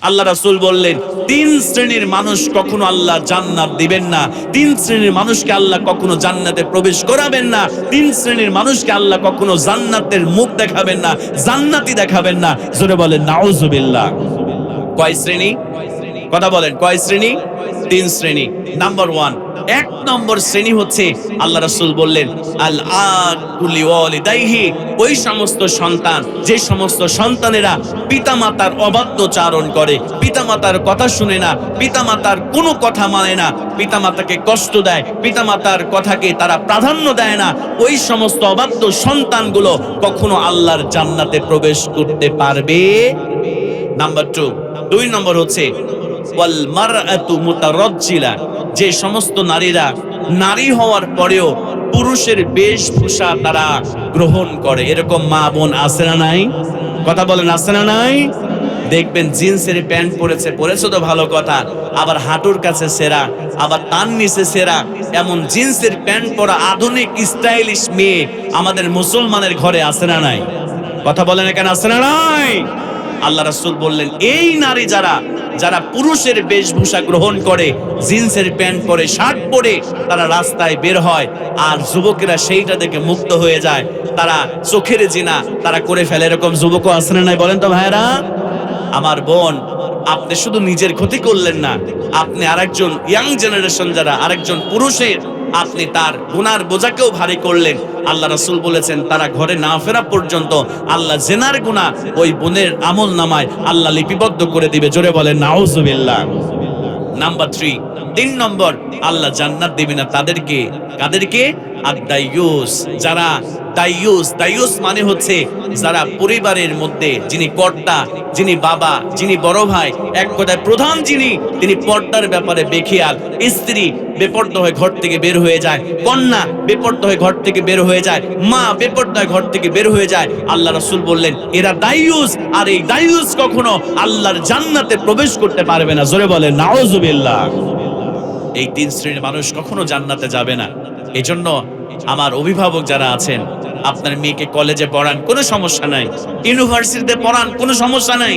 আল্লাহ রাসূল বললেন, 3 শ্রেণীর মানুষ কখনো আল্লাহ জান্নাত দিবেন না, 3 শ্রেণীর মানুষকে আল্লাহ কখনো জান্নাতে প্রবেশ করাবেন না, 3 শ্রেণীর মানুষকে আল্লাহ কখনো জান্নাতের মুখ দেখাবেন না, জান্নাতি দেখাবেন না। জোরে বলেন নাউজুবিল্লাহ। কয় শ্রেণী? কথা বলেন, কয় শ্রেণী? 3 শ্রেণী। নাম্বার 1, 1 নম্বর শ্রেণী হচ্ছে আল্লাহ রাসূল বললেন, আল আকুলি ওয়ালিদাইহি, ওই সমস্ত সন্তান, যে সমস্ত সন্তানেরা পিতামাতার অবাধ্যচারণ করে, পিতামাতার কথা শুনে না, পিতামাতার কোনো কথা মানে না, পিতামাতাকে কষ্ট দেয়, পিতামাতার কথাকে তারা প্রাধান্য দেয় না, ওই সমস্ত অবাধ্য সন্তানগুলো কখনো আল্লাহর জান্নাতে প্রবেশ করতে পারবে। নাম্বার 2 নম্বর হচ্ছে ওয়াল মারআতু মুতারাজ্জিলা, যে সমস্ত নারীরা নারী হওয়ার পরেও পুরুষের বেশভূষা তারা গ্রহণ করে। এরকম মা বোন আছে না নাই? কথা বলেন, আছে না নাই? দেখবেন জিন্সের প্যান্ট পরেছে তো ভালো কথা, আবার হাঁটুর কাছে সেরা, আবার তার নিচে সেরা, এমন জিন্সের প্যান্ট পরা আধুনিক স্টাইলিশ মেয়ে আমাদের মুসলমানের ঘরে আছে না নাই? কথা বলেন, কেন আছে না নাই? আল্লাহ রাসূল বললেন, এই নারী যারা পুরুষের বেশভূষা গ্রহণ করে, জিন্সের প্যান্ট পরে, শার্ট পরে তারা রাস্তায় বের হয়, আর যুবকেরা সেইটা দেখে মুগ্ধ হয়ে যায়, তারা চোখের জিনা তারা করে ফেলে। এরকম যুবকও আছে না নাই? বলেন তো ভাইরা। আমার বোন, আপনি শুধু নিজের ক্ষতি করলেন না, আপনি আরেকজন ইয়াং জেনারেশন যারা, আরেকজন পুরুষের আপনি তার গুনার বোঝাকেও ভারী করলেন। আল্লাহ রাসূল বলেছেন, তারা ঘরে না ফেরা পর্যন্ত আল্লাহ জেনার গুনাহ ওই বোনের আমল নামায় আল্লাহ লিপিবদ্ধ করে দিবে। জোরে বলেন নাউজুবিল্লাহ। নাম্বার 3 নম্বর, আল্লাহ জান্নাত দিবে না তাদেরকে। কাদেরকে? আদ-দায়ুস, যারা দায়ুস মানে হচ্ছে যারা পরিবারের মধ্যে যিনি কর্তা, যিনি বাবা, যিনি বড় ভাই, এক কথায় প্রধান যিনি, তিনি পর্দার ব্যাপারে বেখেয়াল। স্ত্রী বেপর্দা হয়ে ঘর থেকে বের হয়ে যায়, কন্যা বেপর্দা হয়ে ঘর থেকে বের হয়ে যায়, মা বেপর্দা হয়ে ঘর থেকে বের হয়ে যায়। আল্লাহ রাসূল বললেন, এরা দায়ুস, আর এই দায়ুস কখনো আল্লাহর জান্নাতে প্রবেশ করতে পারবে না। জোরে বলেন নাউজুবিল্লাহ। এই 3 শ্রেণীর মানুষ কখনো জান্নাতে যাবে না। এজন্য আমার অভিভাবক যারা আছেন, আপনার মেয়েকে কলেজে পড়ান, কোনো সমস্যা নাই, ইউনিভার্সিটিতে পড়ান, কোনো সমস্যা নাই,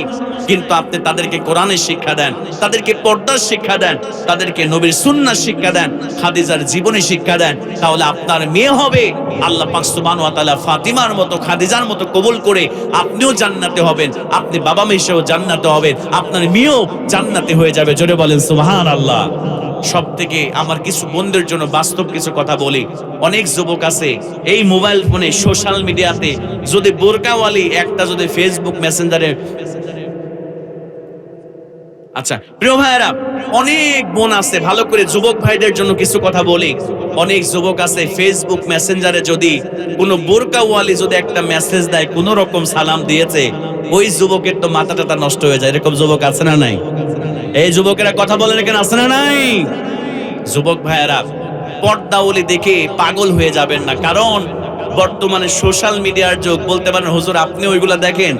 কিন্তু আপনি তাদেরকে কোরআনের শিক্ষা দেন, তাদেরকে পর্দার শিক্ষা দেন, তাদেরকে নবীর সুন্নাহ শিক্ষা দেন, খাদিজার জীবনী শিক্ষা দেন, তাহলে আপনার মেয়ে হবে আল্লাহ পাক সুবহানাহু ওয়া তাআলা ফাতিমার মতো, খাদিজার মতো কবুল করে আপনিও জান্নাতে হবেন, আপনি বাবা মেয়েও জান্নাতে হবেন, আপনার মেয়েও জান্নাতে হয়ে যাবে। জোরে বলেন সুবহানাল্লাহ। সব থেকে আমার কিছু বন্ধুদের জন্য বাস্তব কিছু কথা বলি। অনেক যুবক আছে এই মোবাইল ফোনে, সোশ্যাল মিডিয়াতে, যদি বোরকাওয়ালি একটা যদি ফেসবুক মেসেঞ্জারে, আচ্ছা প্রিয় ভাইরা, অনেক বোন আছে, ভালো করে যুবক ভাইদের জন্য কিছু কথা বলি। অনেক যুবক আছে ফেসবুক মেসেঞ্জারে যদি কোনো বোরকাওয়ালি যদি একটা মেসেজ দেয়, কোনো রকম সালাম দিয়েছে, ওই যুবকের তো মাথা টাথা নষ্ট হয়ে যায়। এরকম যুবক আছে না নাই? এই যুবকেরা কথা বলেন, এখানে আছে না নাই? যুবক ভাইয়েরা, পর্দাওয়ালি দেখে পাগল হয়ে যাবেন না, কারণ বর্তমানে সোশ্যাল মিডিয়ার যুগ। বলতে পারেন হুজুর আপনি ওইগুলা দেখেন,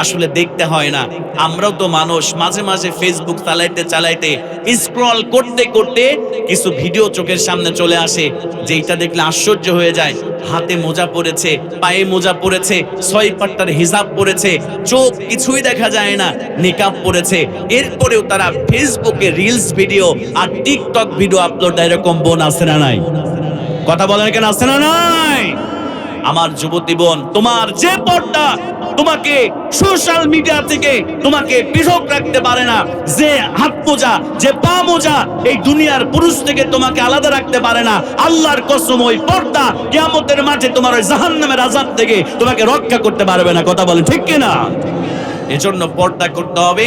আসলে দেখতে হয় না। আমরাও তো মানুষ, মাঝে মাঝে ফেসবুক চালাইতে স্ক্রল করতে করতে কিছু ভিডিও চোখের সামনে চলে আসে, যেটা দেখলে আশ্চর্য হয়ে যায়। হাতে মোজা পরেছে, পায়ে মোজা পরেছে, 6 পাট্টার হিজাব পরেছে, চোখ কিছুই দেখা যায় না, নিকাব পরেছে, এরপরেও তারা ফেসবুকে রিলস ভিডিও আর টিকটক ভিডিও আপলোড দেয়। এরকম বোন আছে না নাই? কথা বলেন, কেন আছে না নাই? আমার যুবতী বোন, তোমার যে পর্দা তোমাকে সোশ্যাল মিডিয়া থেকে তোমাকে পৃথক রাখতে পারে না, যে হাত মোজা, যে পা মোজা এই দুনিয়ার পুরুষ থেকে তোমাকে আলাদা রাখতে পারে না, আল্লাহর কসম ওই পর্দা কিয়ামতের মাঠে তোমার ওই জাহান্নামের আযাব থেকে তোমাকে রক্ষা করতে পারবে না। কথা বলেন ঠিক কিনা? এজন্য পর্দা করতে হবে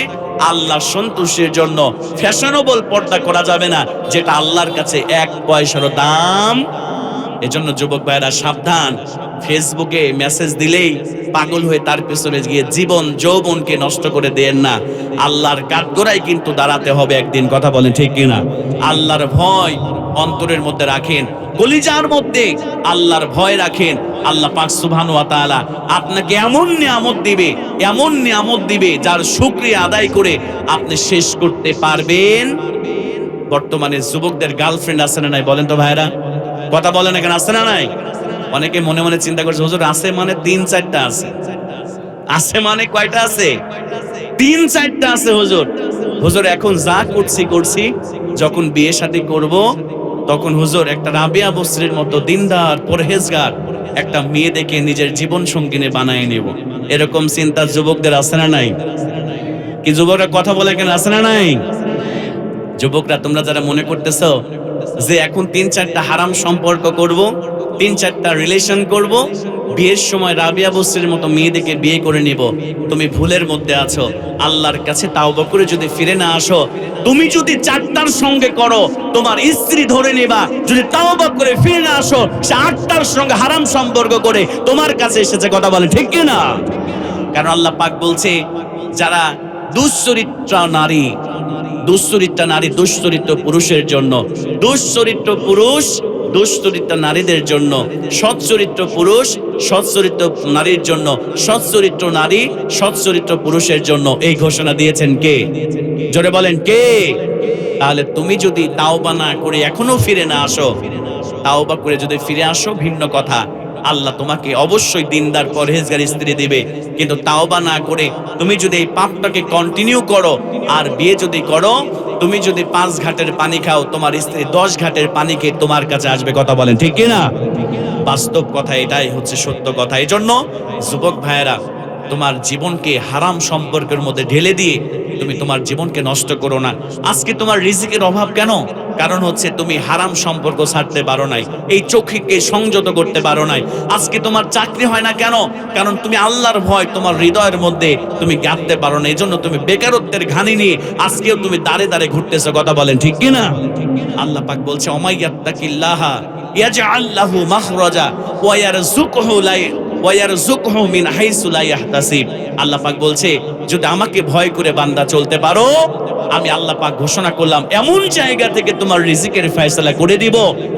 আল্লাহর সন্তুষ্টির জন্য। ফ্যাশনেবল পর্দা করা যাবে না, যেটা আল্লাহর কাছে 1 পয়সারও দাম। এজন্য যুবক ভাইরা সাবধান, ফেসবুকে মেসেজ দিলেই পাগল হয়ে তার পেছনে গিয়ে জীবন যৌবনকে নষ্ট করে দেন না। আল্লাহর কাঠগড়ায় কিন্তু দাঁড়াতে হবে একদিন। কথা বলেন ঠিক কিনা? আল্লাহর ভয় অন্তরের মধ্যে রাখেন, কলিজার মধ্যে আল্লাহর ভয় রাখেন। আল্লাহ পাক সুবহানাহু ওয়া তাআলা আপনাকে এমন নিয়ামত দিবে যার শুকরিয়া আদায় করে আপনি শেষ করতে পারবেন। বর্তমানে যুবকদের গার্লফ্রেন্ড আছে না নাই? বলেন তো ভাইরা, কথা বলেন, এখানে আছে না নাই? অনেকে মনে মনে চিন্তা করছে হুজুর আছে মানে 3-4টা আছে। আছে মানে কয়টা আছে? 3-4টা আছে হুজুর। হুজুর এখন যা করছি, যখন বিয়ে শাদী করব তখন হুজুর একটা রাবিয়া বসরির মতো দিনদার পরহেজগার একটা মেয়ে দেখে নিজের জীবন সঙ্গিনী বানায় নেব। এরকম চিন্তা যুবকদের আছে না নাই? কি যুবকরা কথা বলে কেন, আছে না নাই? যুবকরা তোমরা যারা মনে করতেছো যে এখন 3-4টা হারাম সম্পর্ক করব, 3-4টা রিলেশন করব, বিয়ের সময় রাবিয়া বসরির মতো মেয়েদেরকে বিয়ে করে নিব, তুমি ভুলের মধ্যে আছো। আল্লাহর কাছে তাওবা করে যদি ফিরে না আসো, তুমি যদি 4টার সঙ্গে করো তোমার স্ত্রী ধরে নেবা, যদি তাওবা করে ফিরে না আসো সে 8টার সঙ্গে হারাম সম্পর্ক করে তোমার কাছে এসেছে। কথা বলে ঠিক কি না? কারণ আল্লাহ পাক বলছে যারা দুশ্চরিত্রা নারী, দুশ্চরিত্র পুরুষের জন্য, দুশ্চরিত্র পুরুষ দুশ্চরিত্র নারীদের জন্য, সচ্চরিত্র পুরুষ সচ্চরিত্র নারীর জন্য, সচ্চরিত্র নারী সচ্চরিত্র পুরুষের জন্য। এই ঘোষণা দিয়েছেন কে? জোরে বলেন কে? তাহলে তুমি যদি তাওবা না করে এখনো ফিরে না আসো, তাওবা করে যদি ফিরে আসো ভিন্ন কথা, আল্লাহ তোমাকে অবশ্যই দিনদার পরহেজগার স্ত্রী দিবে। কিন্তু তাওবা না করে তুমি যদি এই পাপটাকে কন্টিনিউ করো আর বিয়ে যদি করো, তুমি যদি 5 ঘাটের পানি খাও, তোমার স্ত্রী 10 ঘাটের পানি খেয়ে তোমার কাছে আসবে। কথা বলেন ঠিক কি না? বাস্তব কথা, এটাই হচ্ছে সত্য কথা। এই জন্য যুবক ভাইয়েরা, তোমার জীবনকে হারাম সম্পর্কের মধ্যে ঢেলে দিয়ে তুমি তোমার জীবনকে নষ্ট করো না। আজকে তোমার রিজিকের অভাব কেন? কারণ হচ্ছে তুমি হারাম সম্পর্ক ছাড়তে পারো নাই, এই চোখকে সংযত করতে পারো নাই। আজকে তোমার চাকরি হয় না কেন? কারণ তুমি আল্লাহর ভয় তোমার হৃদয়ের মধ্যে তুমি গাঁথতে পারো না। এই জন্য তুমি বেকারত্বের ঘানি নিয়ে আজকেও তুমি দাঁড়ে দাঁড়ে ঘুরতেছো। কথা বলেন ঠিক কি না? আল্লাহ পাক বলছে ওমাইয়াত্তাকিল্লাহা ইয়াজআল লাহু মাখরাজা ওয়া ইয়ারযুকহু মিন হাইসু লা ইয়াহতাসিব। আল্লাহ পাক বলছে যদি আমাকে ভয় করে বান্দা চলতে পারো, আমি আল্লাহ পাক ঘোষণা করলাম এমন জায়গা থেকে তোমার রিজিকের ফয়সালা করে দিব।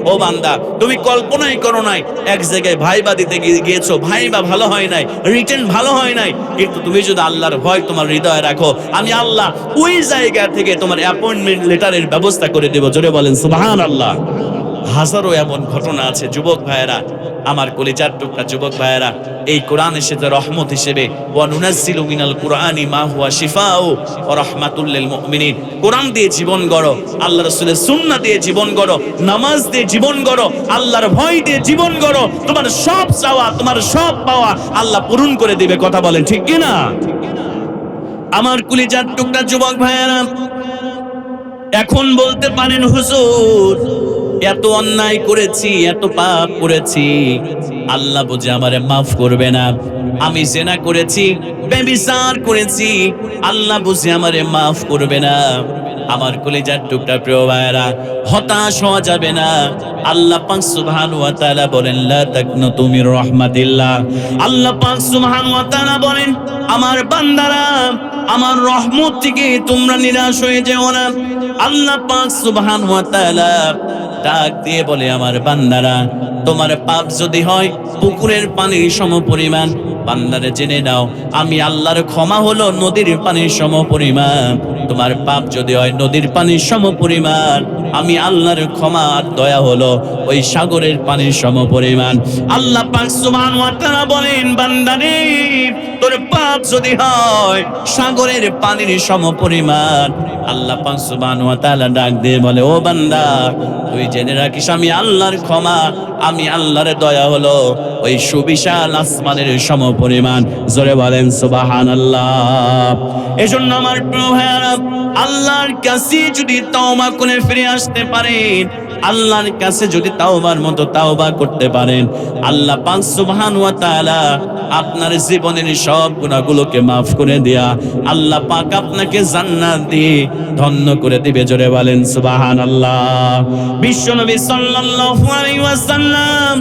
ও বান্দা, তুমি কল্পনাই করো নাই, এক জায়গায় ভাইবা দিতে গিয়েছো, ভাইবা ভালো হয় নাই, রিটেন ভালো হয় নাই, কিন্তু তুমি যদি আল্লাহর ভয় তোমার হৃদয়ে রাখো, আমি আল্লাহ ওই জায়গা থেকে তোমার অ্যাপয়েন্টমেন্ট লেটারের ব্যবস্থা করে দেব। জোরে বলেন সুবহানাল্লাহ। হাজারো এমন ঘটনা আছে যুবক ভাইয়েরা, আমার কলিজার টুকরা যুবক ভাইয়েরা। এই কোরআন এসেছে রহমত হিসেবে, ওয়া নুনাজ্জিলু মিনাল কুরআনি মা হুয়া শিফাউ ওয়া রাহমাতুল লিল মুমিনিন। কোরআন দিয়ে জীবন গড়ো, আল্লাহর রাসূলের সুন্নাহ দিয়ে জীবন গড়ো, নামাজ দিয়ে জীবন গড়ো, আল্লাহর ভয় দিয়ে জীবন গড়ো। তোমার সব চাওয়া, তোমার সব পাওয়া আল্লাহ পূরণ করে দিবে। কথা বলেন ঠিক কি না? আমার কলিজার টুকরা যুবক ভাইয়েরা, এখন বলতে পারেন হুজুর এত অন্যায় করেছি, এত পাপ করেছি, আল্লাহ বুঝে আমারে মাফ করবে না। আমি জিনা করেছি, ব্যভিচার করেছি, আল্লাহ বুঝে আমারে মাফ করবে না। আমার কলিজার টুকরা প্রিয় ভাইরা, হতাশ হওয়া যাবে না। আল্লাহ পাক সুবহানাহু ওয়া তাআলা বলেন লা তাকনাতু মির রাহমাতিল্লাহ। আল্লাহ পাক সুবহানাহু ওয়া তাআলা বলেন আমার বান্দারা, আমার রহমত থেকে তোমরা নিরাশ হয়ে যেও না। আল্লাহ পাক সুবহানাহু ওয়া তাআলা ডাক দিয়ে বলে আমার বান্দারা, তোমার পাপ যদি হয় পুকুরের পানির সমপরিমাণ, বান্দারে জেনে নাও আমি আল্লাহর ক্ষমা হলো নদীর পানির সমপরিমাণ। তোমার পাপ যদি হয় নদীর পানির সমপরিমাণ, আমি আল্লাহর ক্ষমা আর দয়া হলো ওই সাগরের পানির সমপরিমাণ। আল্লাহ পাক সুবহানাহু ওয়া তাআলা বলেন বান্দারে, তোর পাপ যদি হয় সাগরের পানির সমপরিমাণ, আল্লাহ পাক সুবহানাহু ওয়া তাআলা ডাক দিয়ে বলে ও বান্দা, তুই জেনে রাখিস আমি আল্লাহর ক্ষমা, আমি আল্লাহর দয়া হলো ওই সুবিশাল আসমানের সমপরিমাণ। জোরে বলেন সুবহানাল্লাহ। এজন্য আমার প্রিয় ভাইরা, আল্লাহর কাছে যদি তওবা করে ফিরে আসতে পারেন, আল্লাহর কাছে যদি তাওবার মতো তাওবা করতে পারেন, আল্লাহ পাক সুবহানাহু ওয়া তাআলা আপনার জীবনের সব গুনাহগুলোকে maaf করে দেয়া আল্লাহ পাক আপনাকে জান্নাত দিয়ে ধন্য করে দিবে। জোরে বলেন সুবহানাল্লাহ। বিশ্বনবী সাল্লাল্লাহু আলাইহি ওয়াসাল্লাম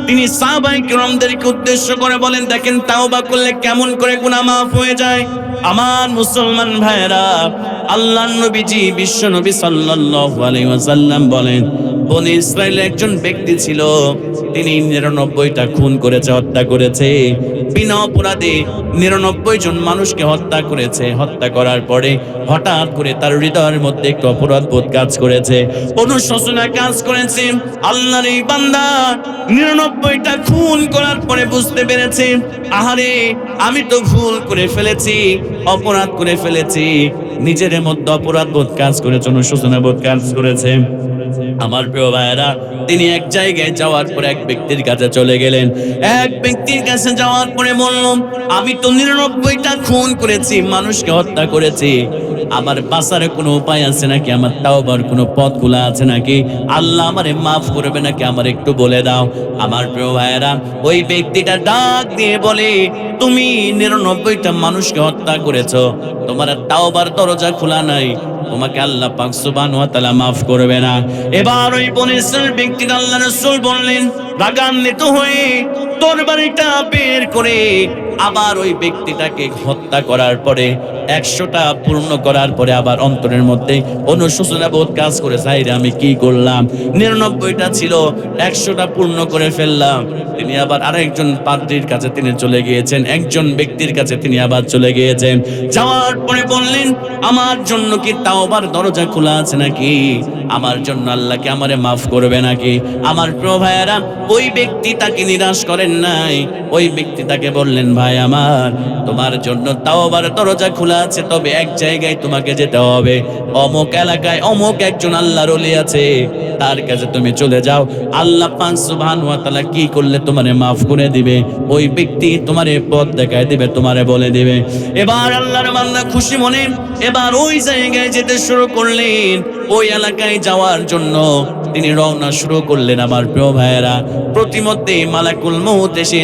তিনি সাহাবায়ে কিরামদেরকে উদ্দেশ্য করে বলেন, দেখেন তাওবা করলে কেমন করে গুনাহ maaf হয়ে যায়। আমার মুসলমান ভাইরা, আল্লাহর নবীজি বিশ্বনবী সাল্লাল্লাহু আলাইহি ওয়াসাল্লাম বলেন, বনি ইসরাইলের একজন ব্যক্তি ছিল, তিনি 99টা খুন করেছে, হত্যা করেছে। বিনা অপরাধে 99 জন মানুষকে হত্যা করেছে। হত্যা করার পরে হঠাৎ করে তার হৃদয়ের মধ্যে একটু অপরাধ বোধ কাজ করেছে, অনুশোচনা কাজ করেছে। আল্লাহর এই বান্দা 99টা খুন করার পরে বুঝতে পেরেছে, আহারে আমি তো ভুল করে ফেলেছি, অপরাধ করে ফেলেছি। নিজের মধ্যে অপরাধ বোধ কাজ করেছে, অনুশোচনা বোধ কাজ করেছে। আমার প্রিয় ভাইয়েরা, তিনি এক জায়গায় যাওয়ার পরে এক ব্যক্তির কাছে চলে গেলেন। এক ব্যক্তির কাছে যাওয়ার পরে বললাম, আমি তো 99টা খুন করেছি, মানুষকে হত্যা করেছি, আমার বাঁচার কোনো উপায় আছে নাকি? আমার তাওবার কোনো পথগুলো আছে নাকি? আল্লাহ আমারে মাফ করবে নাকি? আমার একটু বলে দাও। আমার প্রিয় ভাইয়েরা, ওই ব্যক্তিটা ডাক দিয়ে বলে, তুমি 99টা মানুষকে হত্যা করেছো, তোমার তাওবার দরজা খোলা নাই, তোমাকে আল্লাহ পাক সুবহানাহু ওয়া তাআলা মাফ করবে না। এবার ওই বনী ইসরাঈল ব্যক্তিটা আল্লাহ রাসূল বললেন, রাগান্বিত হয়ে তরবারিটা বের করে আবার ওই ব্যক্তিটাকে হত্যা করার পরে 100টা পূর্ণ করার পরে আবার অন্তরের মধ্যে অনুশোচনা বোধ কাজ করে, সাইরে আমি কি করলাম, 99টা ছিল, 100টা পূর্ণ করে ফেললাম। তিনি আবার আরেকজন পাদ্রীর কাছে তিনি চলে গিয়েছেন, একজন ব্যক্তির কাছে তিনি আবার চলে গিয়েছেন। যাওয়ার পরে বললেন, আমার জন্য কি তাওবার দরজা খোলা আছে নাকি? আমার জন্য আল্লাহ কি আমারে মাফ করবে নাকি? আমার প্রিয় ভাইয়েরা, ওই ব্যক্তি তাকে নিরাশ করেন নাই। ওই ব্যক্তি তাকে বললেন, ভাই আমার, তোমার জন্য তাওবার দরজা খোলা আছে, তবে এক জায়গায় তোমাকে যেতে হবে, অমুক এলাকায় অমুক একজন আল্লাহর ওলি আছে, তার কাছে তুমি চলে যাও। আল্লাহ পাক সুবহানাহু ওয়া তাআলা কি করলে তোমারে মাফ করে দিবে, ওই ব্যক্তি তোমারে পথ দেখায় দিবে, তোমারে বলে দিবে। এবার আল্লাহর বান্দা খুশি মনে এবার ওই জায়গায় যেতে শুরু করলেন। ওই এলাকায় যাওয়ার জন্য তিনি রওনা শুরু করলেন। আমার প্রিয় ভাইয়েরা, প্রতিমধ্যে মালাকুল মউত এসে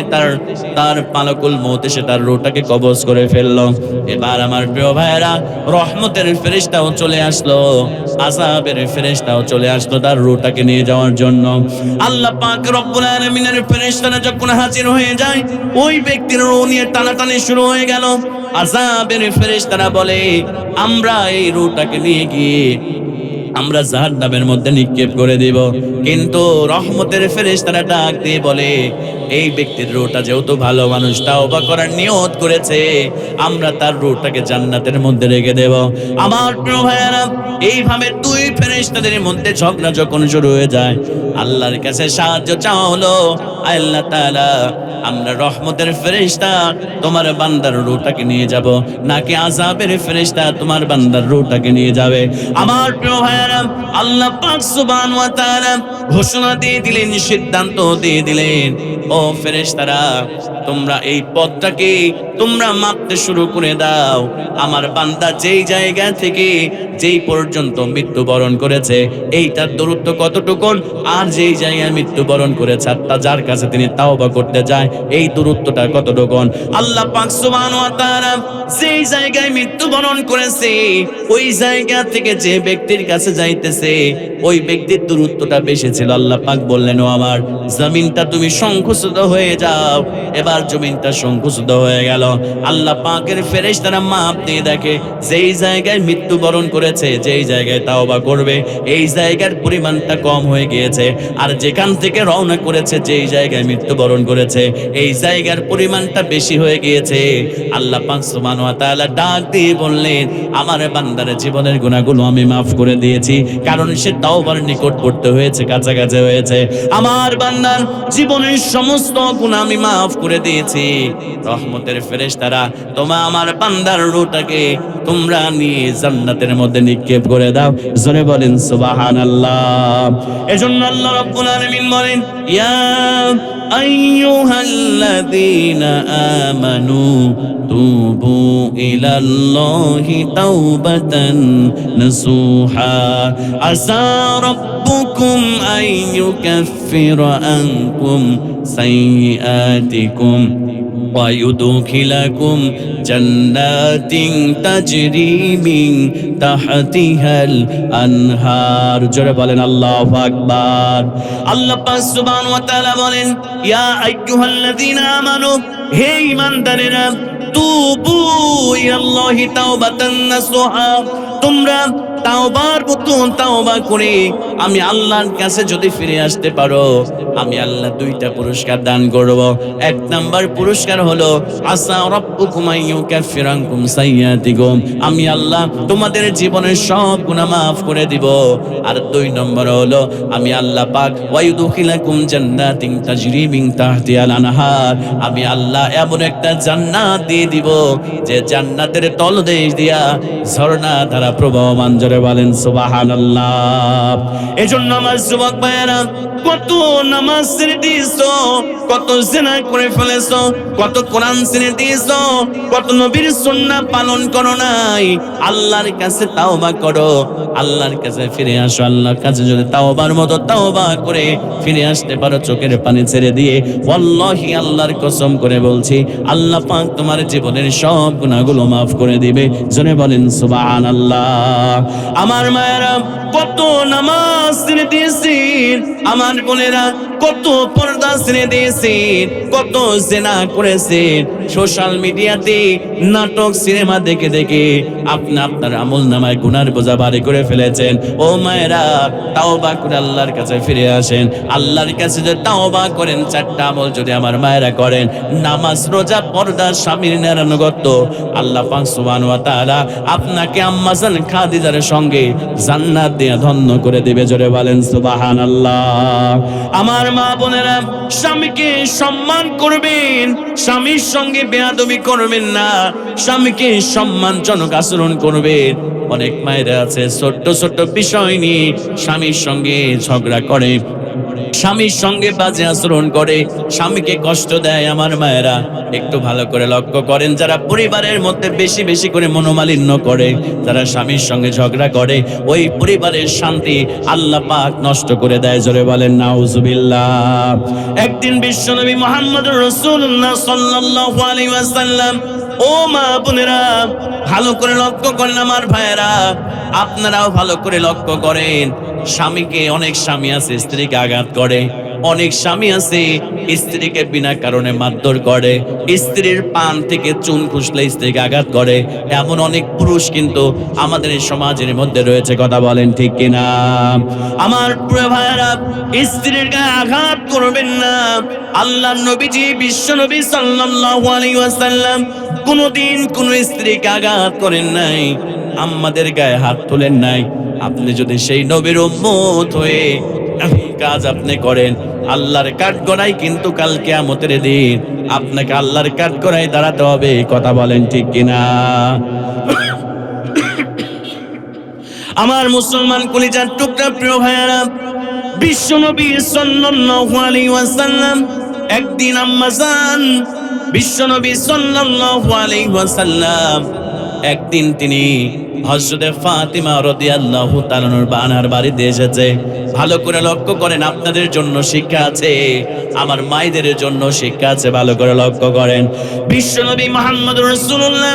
তার মালাকুল মউত এসে তার রূহটাকে কবজ করে ফেললো। এবার আমার প্রিয় ভাইয়েরা, রহমতের ফেরেশতাও চলে আসলো, আযাবের ফেরেশতাও চলে আসলো তার রূহটাকে নিয়ে যাওয়ার জন্য। আল্লাহ পাক রব্বুল আলামিনের ফেরেশতারা যখন হাজির হয়ে যায়, ওই ব্যক্তির রূহ নিয়ে টানাটানি শুরু হয়ে গেল। আযাবের ফেরেশতারা বলে, আমরা এই রূহটাকে নিয়ে গিয়ে আমরা জাহান্নামের মধ্যে নিক্ষেপ করে দিব। কিন্তু রহমতের ফেরেশতারা ডাক দিয়ে বলে, এই ব্যক্তির রূহটা যেহেতু ভালো মানুষ, তাওবা করার নিয়ত করেছে, আমরা তার রূহটাকে জান্নাতের মধ্যে রেখে দেব। আমার প্রিয় ভাইয়েরা, এইভাবে দুই ফেরেশতাদের মধ্যে ঝগড়া যখন শুরু হয়ে যায়, আল্লাহর কাছে সাহায্য চাওয়া হলো, আল্লাহ তাআলা, আমরা রহমতের ফেরেশতা তোমার বান্দার রূহটাকে নিয়ে যাব, নাকি আযাবের ফেরেশতা তোমার বান্দার রূহটাকে নিয়ে যাবে? আমার প্রিয় ভাইয়েরা, আল্লাহ পাক সুবহানাহু ওয়া তাআলা ঘোষণা দিয়ে দিলেন, সিদ্ধান্ত দিয়ে দিলেন, ও ফেরেশতারা, তোমরা এই পথটাকে তোমরা মাপতে শুরু করে দাও। আমার বান্দা যেই জায়গা থেকে যেই পর্যন্ত মৃত্যুবরণ করেছে, এইটার দূরত্ব কতটুকু, আর যেই জায়গায় মৃত্যুবরণ করেছে আর যার কাছে তিনি তাওবা করতে যায়, এই দূরত্বটা কতটুকু। আল্লাহ পাক সুবহানাহু ওয়া তাআলা যেই জায়গায় মৃত্যুবরণ করেছে, ওই জায়গা থেকে যে ব্যক্তির কাছে যাইতেছে, ওই ব্যক্তির দূরত্বটা বেশি ছিল। আল্লাহ পাক বললেন, ও আমার জমিনটা তুমি সংকুচিত হয়ে যাও। এবার জমিনটা সংকুচিত হয়ে গেল। আল্লাহ পাকের ফেরেশতারা মাপ দিয়ে দেখে, যেই জায়গায় মৃত্যুবরণ করেছে, যেই জায়গায় তাওবা করবে, এই জায়গার পরিমাণটা কম হয়ে গিয়েছে, আর যেখান থেকে রওনা করেছে, যেই জায়গায় মৃত্যুবরণ করেছে, এই জায়গার পরিমাণটা বেশি হয়ে গিয়েছে। আল্লাহ পাক সুবহানাহু ওয়া তাআলা ডাক দিয়ে বললেন, আমার বান্দার জীবনের গুনাহগুলো আমি মাফ করে দিয়েছি, কারণ সে তাওবার নিকটবর্তী হয়েছে, কাছাকাছি হয়েছে। আমার বান্দার জীবনের সমস্ত গুনাহ আমি মাফ করে দিয়েছি। রহমতের ফেরেশতারা তোমরা আমার বান্দার রূহটাকে তোমরা নিয়ে জান্নাতের মধ্যে নিক্ষেপ করে দাও। জোরে বলেন সুবহানাল্লাহ। এজন্য আল্লাহ রাব্বুল আলামিন বলেন, ইয়া আইয়ুহাল্লাযীনা আমানু তুবু ইলাল্লাহি তাওবাতান নাসুহা আসা রাব্বুকুম আইয়ুকাফফিরা আনকুম সাইয়্যাতিকুম ويدخلكم جنات تجري من تحتها الأنهار। জোরে বলেন আল্লাহু আকবার। আল্লাহ পাক সুবহানাহু ওয়া তাআলা বলেন, ইয়া আইয়ুহাল্লাযীনা আমানু, হে ঈমানদারেরা, তুবু ইলাল্লাহি তাওবাতান নাসুহা, তোমরা তাওবার মতো তাওবা করে আমি আল্লাহর কাছে যদি ফিরে আসতে পারো, আমি আল্লাহ দুইটা পুরস্কার দান করব। এক নাম্বার পুরস্কার হলো আসা রাব্বুকুম আইয়ুকাফিরা আনকুম সাইয়্যাতিকুম, আমি আল্লাহ তোমাদের জীবনের সব গুনাহ মাফ করে দিব। আর দুই নম্বর হলো আমি আল্লাহ পাক ওয়ায়ুদখিলাকুম জান্নাতিন তাজরি মিন তাহতিহাল আনহার, আমি আল্লাহ এমন একটা জান্নাত দিয়ে দিব যে জান্নাতের তলদেশ দিয়া ঝর্ণা ধারা প্রবাহমান। জোরে বলেন সুবহানাল্লাহ। এজন্য আমার যুবক ভাইয়েরা, কত নামাজ ছেড়ে দিয়েছো, কত জিনা করে ফেলেছো, কত কোরআন ছেড়ে দিয়েছো, কত নবীর সুন্নাহ পালন করো নাই। আল্লাহর কাছে তাওবা করো, আল্লাহর কাছে ফিরে আসো। আল্লাহর কাছে যদি তাওবার মতো তাওবা করে ফিরে আসতে পারো চোখের পানি ছেড়ে দিয়ে, ওয়াল্লাহি আল্লাহর কসম করে বলছি আল্লাহ পাক তোমার জীবনের সব গুনাহগুলো মাফ করে দিবে। জোরে বলেন সুবহানাল্লাহ। আমার মায়েরা, কত নামাজ ছেড়ে দিয়েছেন, আমার বোনেরা কত পর্দা ছেড়ে দিয়েছেন, কত জিনা করেছেন, সোশ্যাল মিডিয়াতে নাটক সিনেমা দেখে দেখে আপনার আমল নামায় গুনার বোঝা ভারী করে ফেলেছেন। ও মায়েরা, তাওবা করে আল্লাহর কাছে ফিরে আসেন। আল্লাহর কাছে যদি তাওবা করেন, চারটা আমল যদি আমার মায়েরা করেন, নামাজ, রোজা, পর্দা, স্বামীর নিরানুগত্য, আল্লাহ পাক সুবহানাহু ওয়া তাআলা আপনাকে আম্মাজান খাদিজার সঙ্গে জান্নাত দিয়ে ধন্য করে দিবে। জোরে বলেন সুবহানাল্লাহ। আমার মা বোনেরা, স্বামীকে সম্মান করবেন, স্বামীর সঙ্গে বেয়াদবি করবেন না, স্বামীকে সম্মানজনক আচরণ করবেন। অনেক মায়েরা আছে ছোট্ট ছোট্ট বিষয় নিয়ে স্বামীর সঙ্গে ঝগড়া করে, স্বামীর সঙ্গে বাজে আচরণ করে, স্বামীকে কষ্ট দেয়। আমার মায়েরা একটু ভালো করে লক্ষ্য করেন, যারা পরিবারের মধ্যে বেশি বেশি করে মনোমালিন্য করে, যারা স্বামীর সঙ্গে ঝগড়া করে, ওই পরিবারের শান্তি আল্লাহ পাক নষ্ট করে দেয়। জোরে বলেন নাউজুবিল্লাহ। একদিন বিশ্বনবী মুহাম্মদুর রাসূলুল্লাহ সাল্লাল্লাহু আলাইহি ওয়াসাল্লাম, ও মা বোনেরা ভালো করে লক্ষ্য করেন, আমার ভাইয়েরা আপনারাও ভালো করে লক্ষ্য করেন। স্বামীকে, অনেক স্বামী আছে স্ত্রীকে আঘাত করে, অনেক স্বামী আছে স্ত্রীকে বিনা কারণে মারধর করে, স্ত্রীর পান থেকে চুন খুসলে স্ত্রীকে আঘাত করে। এমন অনেক পুরুষ কিন্তু আমাদের এই সমাজের মধ্যে রয়েছে। কথা বলেন ঠিক কিনা? আমার প্রিয় ভাইয়েরা, স্ত্রীর গায়ে আঘাত করবেন না। আল্লাহর নবীজি বিশ্ব নবী সাল্লাল্লাহু আলাইহি ওয়াসাল্লাম কোনদিন কোন স্ত্রীকে আঘাত করেন নাই, আমাদের গায়ে হাত তোলেন নাই। আপনি যদি সেই নবীর উম্মত হয়ে কাজ আপনি করেন, আল্লাহর কাঠগড়ায় কিন্তু কাল কিয়ামতের দিন আপনাকে আল্লাহর কাঠগড়ায় দাঁড়াতে হবে। কথা বলেন ঠিক কিনা? আমার মুসলমান কলিজার টুকরা প্রিয় ভাইয়েরা, বিশ্ব নবী সাল্লাল্লাহু আলাইহি ওয়াসাল্লাম একদিন আম্মাজান বিশ্ব নবী সাল্লাল্লাহু আলাইহি ওয়াসাল্লাম একদিন তিনি হযরতে ফাতিমা রাদিয়াল্লাহু তাআলা আনহার বাড়িতে এসেছে। ভালো করে লক্ষ্য করেন, আপনাদের জন্য শিক্ষা আছে, আমার মায়েদের জন্য শিক্ষা আছে। ভালো করে লক্ষ্য করেন, বিশ্বনবী মুহাম্মদুর রাসূলুল্লাহ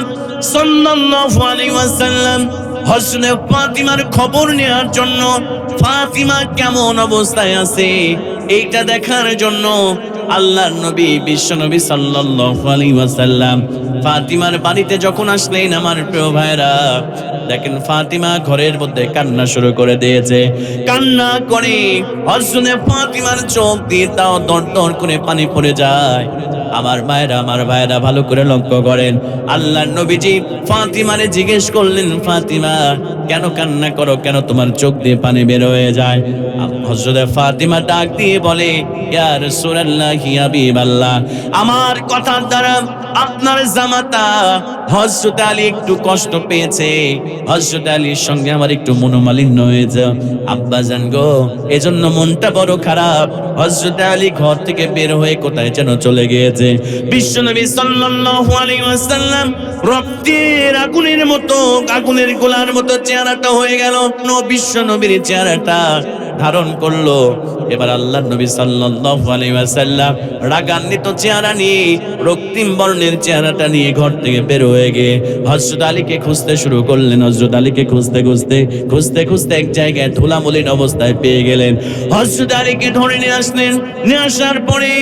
সাল্লাল্লাহু আলাইহি ওয়াসাল্লাম হযরতে ফাতিমার খবর নেওয়ার জন্য, ফাতিমা কেমন অবস্থায় আছে এইটা দেখার জন্য আল্লাহর নবী বিশ্বনবী সাল্লাল্লাহু আলাইহি ওয়াসাল্লাম ফাতিমার বাড়িতে যখন আসলেন, আমার প্রিয় ভাইরা দেখেন ফাতিমা ঘরের মধ্যে কান্না শুরু করে দিয়েছে। কান্না করে হযরতে ফাতিমার চোখ দিয়ে তাও দর দর করে পানি পড়ে যায়। আমার মায়েরা, আমার ভাইরা ভালো করে লক্ষ্য করেন, আল্লাহর নবীজি ফাতিমারে জিজ্ঞেস করলেন, ফাতিমা কেন কান্না করো, কেন তোমার চোখ দিয়ে পানি বের হয়ে যায়? হযরতে ফাতিমা ডাক দিয়ে বলে, ইয়া রাসূলুল্লাহ, ইয়া হাবিবাল্লাহ, আমার কথার দ্বারা আপনার জামাতা হযরত আলী একটু কষ্ট পেয়েছে, হযরত আলীর সঙ্গে আমার একটু মনোমালিন্য হয়েছে আব্বাজান গো, এজন্য মনটা বড় খারাপ। হযরত আলী ঘর থেকে বের হয়ে কোথায় যেন চলে গিয়েছে। বিশ্বনবী সাল্লাল্লাহু আলাইহি ওয়াসাল্লাম রক্তের আগুনের মতো, আগুনের গোলার মতো চেহারাটা হয়ে গেল, বিশ্বনবীর চেহারাটা ধারণ করলো। এবার আল্লাহর নবী সাল্লাল্লাহু আলাইহি ওয়াসাল্লাম রাগান্বিত চেহারা নিয়ে, রক্তিম বর্ণের চেহারাটা নিয়ে ঘর থেকে বের হয়ে গিয়ে হযরত আলীকে খুঁজতে শুরু করলেন। হযরত আলীকে খুঁজতে খুঁজতে এক জায়গায় ধুলামলিন অবস্থায় পেয়ে গেলেন। হযরত আলীকে ধরে নিয়ে আসলেন। নিয়ে আসার পরে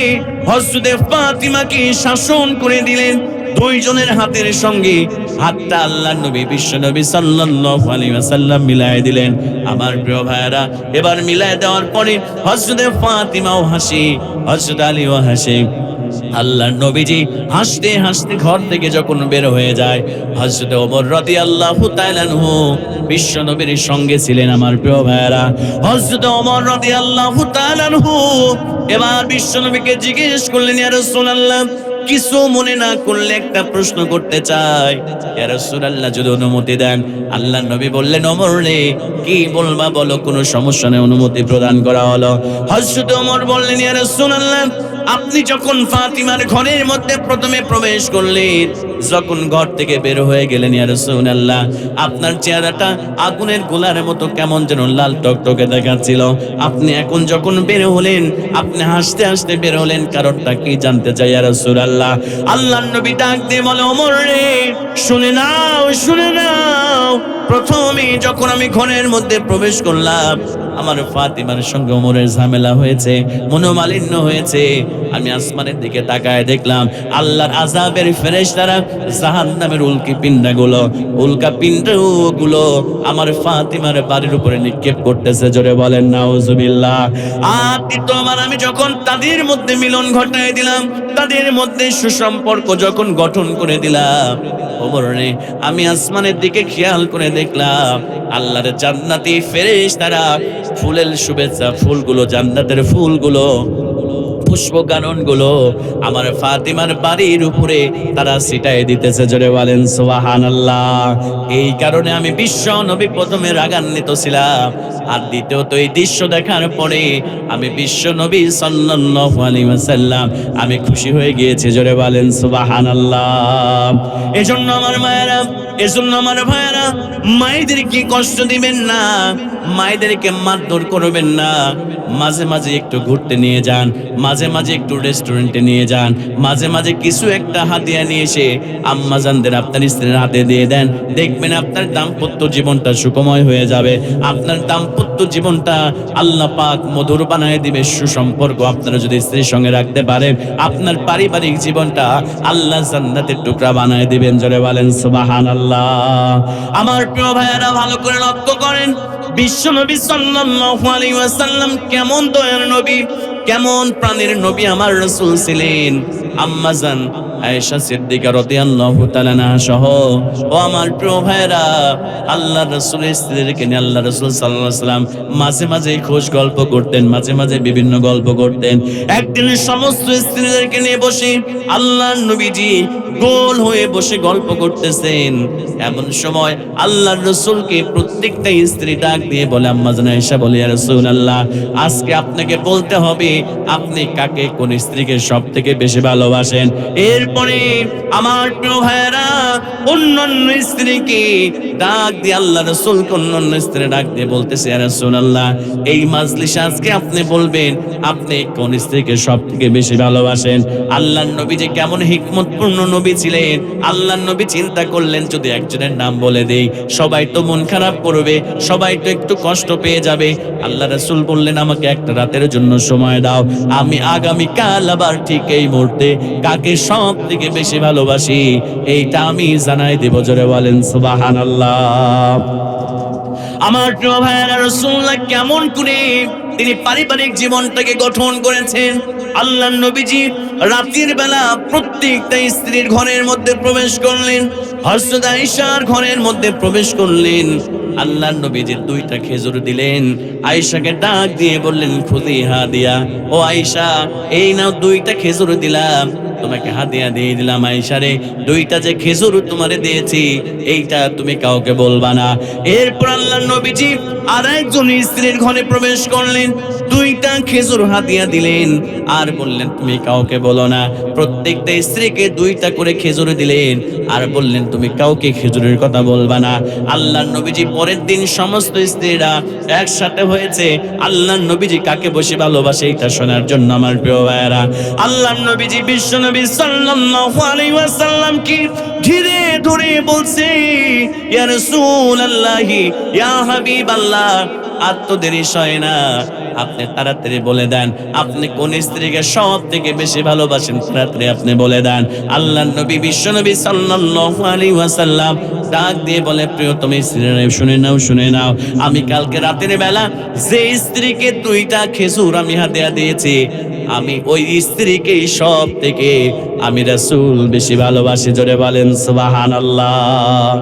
হযরতে ফাতিমাকে শাসন করে দিলেন, দুইজনের হাতের সঙ্গে হাতটা আল্লাহর নবী বিশ্ব নবী সাল্লাল্লাহু আলাইহি ওয়াসাল্লাম মিলায় দিলেন। আমার প্রিয় ভাইরা, এবার মিলায় দেওয়ার পরে হযরত ফাতিমাও হাসি, হযরত আলীও হাসে। আল্লাহর নবীজি হাসতে হাসতে ঘর থেকে যখন বের হয়ে যায়, হযরত ওমর রাদিয়াল্লাহু তাআলা আনহু বিশ্ব নবীর সঙ্গে ছিলেন। আমার প্রিয় ভাইরা, হযরত ওমর রাদিয়াল্লাহু তাআলা আনহু এবার বিশ্ব নবীকে জিজ্ঞেস করলেন, ইয়া রাসূলুল্লাহ, কিছু মনে না করলে একটা প্রশ্ন করতে চাই। ইয়া রাসূলুল্লাহ, যদি অনুমতি দেন। আল্লাহর নবী বললেন, ওমর রে, কি বলবা বলো, কোনো সমস্যা নেই, অনুমতি প্রদান করা হলো। হযরত ওমর বললেন, ইয়া রাসূলুল্লাহ, আপনি যখন ফাতিমার ঘরের মধ্যে প্রথমে প্রবেশ করলেন, যখন ঘর থেকে বের হয়ে গেলেন, ইয়া রাসূলুল্লাহ, আপনার চেহারাটা আগুনের গোলার মতো কেমন যেন লাল টকটকে দেখাচ্ছিল। আপনি এখন যখন বের হলেন, আপনি হাসতে হাসতে বের হলেন, কারণটা কি জানতে চাই ইয়া রাসূলুল্লাহ। আল্লাহর নবী ডাক দিয়ে বলে, ওমর রে, শুনে নাও, শুনে নাও, প্রথমে যখন আমি ঘরের মধ্যে প্রবেশ করলাম, আমার ফাতিমার সঙ্গে ওমরের ঝামেলা হয়েছে, মনোমালিন্য হয়েছে। আমি আসমানের দিকে তাকায় দেখলাম আল্লাহর আযাবের ফেরেশতারা জাহান্নামের উল্কা পিণ্ডগুলো আমার ফাতিমার বাড়ির উপরে নিক্ষেপ করতেছে। জোরে বলেন নাউজুবিল্লাহ। আর দ্বিতীয়বার আমি যখন তাদের মধ্যে মিলন ঘটায় দিলাম, তাদের মধ্যে সুসম্পর্ক যখন গঠন করে দিলাম, ওমর রে, আমি আসমানের দিকে খেয়াল করে দেখলাম আল্লাহর জান্নাতি ফেরেশতারা ফুলের শুভেচ্ছা ফুলগুলো, জান্নাতের ফুলগুলো, পুষ্পকাননগুলো আমার ফাতিমার বাড়ির উপরে তারা ছিটায় দিতেছে। জোরে বলেন সুবহানাল্লাহ। এই কারণে আমি বিশ্ব নবী প্রথমে রাগান্বিত ছিলাম, আর দ্বিতীয়ত এই দৃশ্য দেখার পরে আমি বিশ্ব নবী সাল্লাল্লাহু আলাইহি ওয়াসাল্লাম আমি খুশি হয়ে গিয়েছি। জোরে বলেন সুবহানাল্লাহ। এজন্য আমার মায়েরা, এজন্য আমার ভাইয়েরা, মায়েদেরকে কষ্ট দিবেন না, মায়েদেরকে মারধর করবেন না। মাঝে মাঝে একটু ঘুরতে নিয়ে যান, মাঝে মাঝে একটু রেস্টুরেন্টে নিয়ে যান, মাঝে মাঝে কিছু একটা হাদিয়া নিয়ে এসে আম্মাজানদের আপনার স্ত্রীর হাতে দিয়ে দেন। দেখবেন আপনার দাম্পত্য জীবনটা সুখময় হয়ে যাবে, আপনার দাম্পত্য জীবনটা আল্লাহ পাক মধুর বানায় দিবে। সুসম্পর্ক আপনারা যদি স্ত্রীর সঙ্গে রাখতে পারেন, আপনার পারিবারিক জীবনটা আল্লাহ জান্নাতের টুকরা বানায় দিবেন। জোরে বলেন সুবহানাল্লাহ। আমার প্রিয় ভাইয়েরা, ভালো করে লক্ষ্য করেন, বিশ্ব নবী সাল্লাল্লাহু আলাইহি ওয়াসাল্লাম কেমন দয়ার নবী, কেমন প্রাণের নবী আমার রাসূল ছিলেন। আম্মাজান আয়েশা সিদ্দিকা রাদিয়াল্লাহু তাআলা আনহা সহ ও আমার প্রিয় ভাইরা, আল্লাহর রাসূলের স্ত্রীদেরকে নিয়ে আল্লাহর রাসূল সাল্লাল্লাহু আলাইহি ওয়াসাল্লাম মাঝে মাঝে খোশ গল্প করতেন, মাঝে মাঝে বিভিন্ন গল্প করতেন। একদিন সমস্ত স্ত্রীদেরকে নিয়ে বসে আল্লাহর নবীজি গোল হয়ে বসে গল্প করতেছেন। এমন সময় আল্লাহর রাসূলকে প্রত্যেকটা স্ত্রী ডাক দিয়ে বলে, আম্মাজান আয়েশা বলে, ইয়া রাসূলুল্লাহ, আজকে আপনাকে বলতে হবে আপনি কাকে, কোন স্ত্রীকে সবথেকে বেশি ভালোবাসেন। এরপরে আমার প্রিয় ভাইয়েরা, অন্যান্য স্ত্রীকে ডাক দিয়ে আল্লাহর রাসূলকে অন্যান্য স্ত্রী ডাক দিয়ে বলতেছে, ইয়া রাসূলুল্লাহ, এই মাজলিসে আজকে আপনি বলবেন আপনি কোন স্ত্রীকে সবথেকে বেশি ভালোবাসেন। আল্লাহর নবী যে কেমন হিকমতপূর্ণ নবী ছিলেন, আল্লাহর নবী চিন্তা করলেন যদি একজনের নাম বলে দেই সবাই তো মন খারাপ করবে, সবাই তো একটু কষ্ট পেয়ে যাবে। আল্লাহ রাসূল বললেন, আমাকে একটা রাতের জন্য সময় দাও, আমি আগামী কাল আবার ঠিক এই মুহূর্তে কাকে সব থেকে বেশি ভালোবাসি এইটা আমি জানাই দেব। জোরে বলেন সুবহানাল্লাহ। আমার প্রিয় ভাইয়েরা, রাসূলুল্লাহ কেমন করে তিনি পারিবারিক জীবনটাকে গঠন করেছেন। আল্লাহর নবীজি রাতের বেলা প্রত্যেকটা স্ত্রীর ঘরের মধ্যে প্রবেশ করলেন, হযরত আয়েশার ঘরের মধ্যে প্রবেশ করলেন। আল্লাহর নবীজি দুইটা খেজুর দিলেন, আয়েশাকে ডাক দিয়ে বললেন, খুদি হাদিয়া, ও আয়েশা, এই নাও দুইটা খেজুর দিলাম, তোমাকে হাদিয়া দিয়ে দিলাম। আয়েশা রে, দুইটা যে খেজুর তোমারে দিয়েছি এইটা তুমি কাউকে বলবা না। এরপর আল্লাহর নবীজি আরেকজন স্ত্রীর ঘরে প্রবেশ করলেন, দুইটা খেজুর হাদিয়া দিলেন, আর বললেন তুমি কাউকে বলো না। প্রত্যেকটা স্ত্রীকে দুইটা করে খেজুর দিলেন, আর বললেন তুমি কাউকে খেজুরের কথা বলবা না। আল্লাহর নবীজি পরের দিন সমস্ত স্ত্রীরা একসাথে হয়েছে আল্লাহর নবীজি কাকে বসে ভালোবাসে এটা শোনার জন্য। আমার প্রিয় ভাইয়েরা, আল্লাহর নবীজি বিশ্ব নবী সাল্লাল্লাহু আলাইহি ওয়াসাল্লাম কি ধীরে ধরে বলছে, ইয়া রাসূলুল্লাহ, ইয়া হাবিবাল্লাহ, আর তো দেরি হয় না, আপনি তাড়াতাড়ি বলে দেন আপনি কোন স্ত্রীকে সব থেকে বেশি ভালোবাসেন, তাড়াতাড়ি আপনি বলে দেন। আল্লাহর নবী বিশ্বনবী সাল্লাল্লাহু আলাইহি ওয়াসাল্লাম ডাক দিয়ে বলে, প্রিয়তম স্ত্রীরা শুনে নাও, শুনে নাও, আমি কালকে রাতের বেলা যে স্ত্রীকে 2টা খেজুর আমি হাদিয়া দিয়েছি, আমি ওই স্ত্রীকে সব থেকে আমি রাসূল বেশি ভালোবাসি। জোরে বলেন সুবহানাল্লাহ।